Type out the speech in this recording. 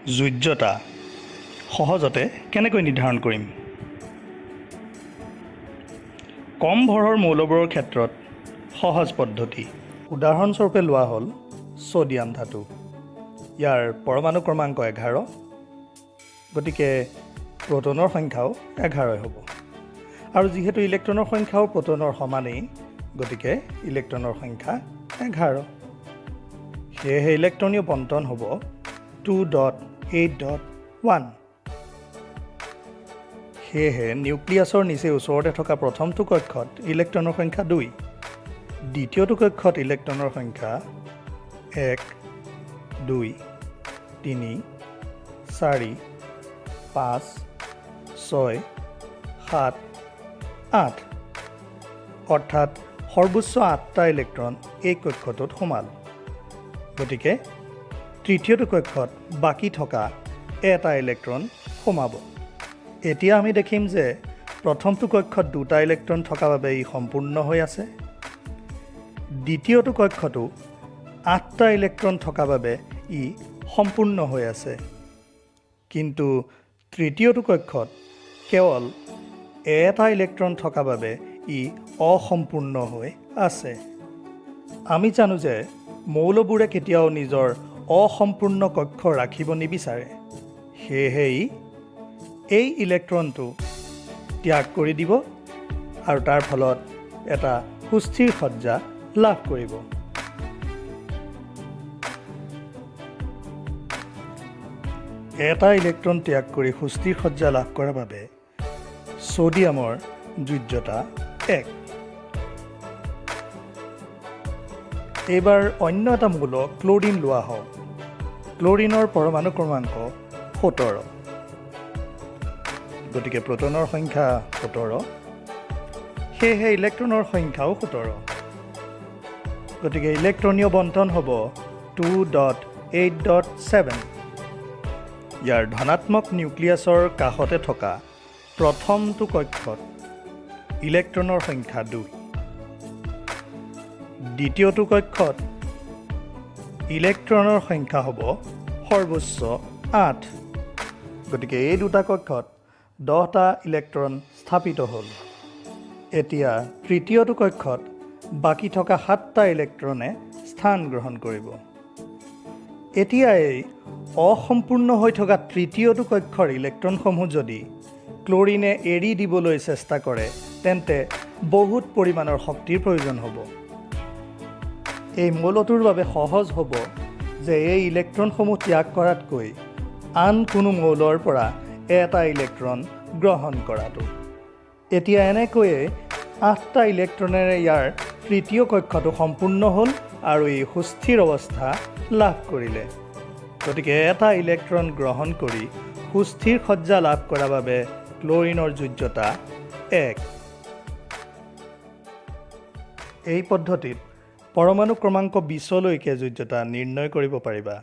যোজ্যতা সহজতে কেনেকৈ নিৰ্ধাৰণ কৰিম? কম ভৰৰ মৌলবোৰৰ ক্ষেত্ৰত সহজ পদ্ধতি। উদাহৰণস্বৰূপে লোৱা হ'ল ছ'ডিয়াম ধাতু। ইয়াৰ পৰমাণু ক্ৰমাংক 11, গতিকে প্ৰ'টনৰ সংখ্যাও 11 হ'ব। আৰু যিহেতু ইলেক্ট্ৰনৰ সংখ্যাও প্ৰ'টনৰ সমানেই, গতিকে ইলেক্ট্ৰনৰ সংখ্যা 11। সেয়েহে ইলেক্ট্ৰনীয় বণ্টন হ'ব 2.8.1। সেয়েহে নিউক্লিয়াছৰ নিচেই ওচৰতে থকা প্ৰথমটো কক্ষত ইলেক্ট্ৰনৰ সংখ্যা 2, দ্বিতীয়টো কক্ষত ইলেক্ট্ৰনৰ সংখ্যা 1, 2, 3, 4, 5, 6, 7, 8, অৰ্থাৎ সৰ্বোচ্চ 8টা ইলেক্ট্ৰন এই কক্ষটোত সোমাল। গতিকে তৃতীয়টো কক্ষত বাকী থকা এটা ইলেক্ট্ৰন সোমাব। এতিয়া আমি দেখিম যে প্ৰথমটো কক্ষত 2টা ইলেক্ট্ৰন থকা বাবে ই সম্পূৰ্ণ হৈ আছে। দ্বিতীয়টো কক্ষতো 8টা ইলেক্ট্ৰন থকা বাবে ই সম্পূৰ্ণ হৈ আছে। কিন্তু তৃতীয়টো কক্ষত কেৱল এটা ইলেক্ট্ৰন থকা বাবে ই অসম্পূৰ্ণ হৈ আছে। আমি জানো যে মৌলবোৰে কেতিয়াও নিজৰ অসম্পূৰ্ণ কক্ষ ৰাখিব নিবিচাৰে। সেয়েহে এই ইলেক্ট্ৰনটো ত্যাগ কৰি দিব আৰু তাৰ ফলত এটা সুস্থিৰ সজ্জা লাভ কৰিব। এটা ইলেক্ট্ৰন ত্যাগ কৰি সুস্থিৰ সজ্জা লাভ কৰাৰ বাবে ছ'ডিয়ামৰ যোজ্যতা 1। এইবাৰ অন্য এটা মৌল ক্ল'ৰিন লোৱা হওক। ক্ল'ৰিনৰ পৰমাণু ক্ৰমাংক 17, গতিকে প্ৰ'টনৰ সংখ্যা 17, সেয়েহে ইলেক্ট্ৰনৰ সংখ্যাও 17। গতিকে ইলেক্ট্ৰনীয় বণ্টন হ'ব 2.8.7। ইয়াৰ ধনাত্মক নিউক্লিয়াছৰ কাষতে থকা প্ৰথমটো কক্ষত ইলেক্ট্ৰনৰ সংখ্যা 2, দ্বিতীয়টো কক্ষত ইলেক্ট্ৰনৰ সংখ্যা হ'ব সৰ্বোচ্চ 8। গতিকে এই দুটা কক্ষত 10টা ইলেক্ট্ৰন স্থাপিত হ'ল। এতিয়া তৃতীয়টো কক্ষত বাকী থকা 7টা ইলেক্ট্ৰনে স্থান গ্ৰহণ কৰিব। এতিয়া এই অসম্পূৰ্ণ হৈ থকা তৃতীয়টো কক্ষৰ ইলেক্ট্ৰনসমূহ যদি ক্ল'ৰিনে এৰি দিবলৈ চেষ্টা কৰে, তেন্তে বহুত পৰিমাণৰ শক্তিৰ প্ৰয়োজন হ'ব। এই মৌলটোৰ বাবে সহজ হ'ব যে এই ইলেক্ট্ৰনসমূহ ত্যাগ কৰাতকৈ আন কোনো মৌলৰ পৰা এটা ইলেক্ট্ৰন গ্ৰহণ কৰাটো। এতিয়া এনেকৈয়ে 8টা ইলেক্ট্ৰনেৰে ইয়াৰ তৃতীয় কক্ষটো সম্পূৰ্ণ হ'ল আৰু ই সুস্থিৰ অৱস্থা লাভ কৰিলে। গতিকে এটা ইলেক্ট্ৰন গ্ৰহণ কৰি সুস্থিৰ সজ্জা লাভ কৰাৰ বাবে ক্ল'ৰিনৰ যোজ্যতা 1। এই পদ্ধতিত পৰমাণু ক্ৰমাংক 20লৈকে যোজ্যতা নিৰ্ণয় কৰিব পাৰিবা।